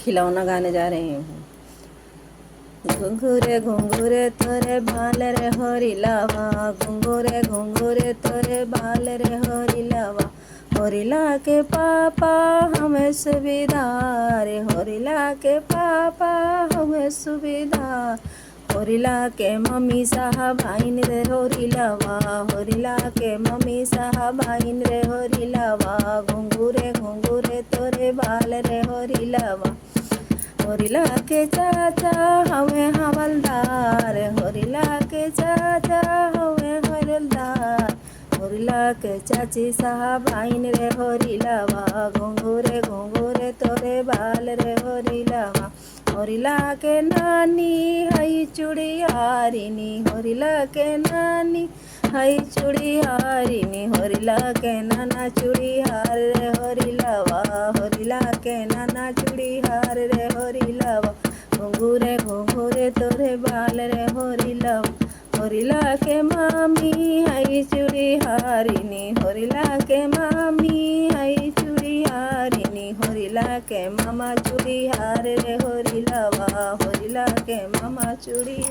खिलौना गाने जा रही हूँ। घुंघुरे घुंघुरे तोरे बाल रे होरी लावा, घुंघुरे घुंघुरे तोरे बाल रे होरी लावा। होरिला के पापा हमें सुविधा रे, होरिला के पापा हमें सुविधा। होरिला के मम्मी साहब आइन रे होरिलावा, होरिला के मम्मी साहब आइन रे होरिलावा। घुंघुरे घुंघुरे तोरे बाल रे होरिलावा। होरिला के चाचा हमें हवलदार, होरिला के चाचा हमें हवलदार। होरिला के चाची साहब आइन रे होरिलावा, घुंघुरे घुंघुरे तोरे बाल रे होरिलावा। होरिला के नानी हई चूड़ियारिनी, होरिला के नानी हई चूड़ियारिनी। होरिला के नाना चूड़िहार रे होरिलावा, होरिला के नाना चूड़िहार रे होरिलावा। घुंघुरे घुंघुरे तोरे बाल रे होरिलावा। होरिला के मामी हई चूड़िहारिनी, होरिला के मामी हई चूड़िहारिनी। होरिला के मामा चूड़िहार रे होरिलावा, होरिला के मामा चूड़ी।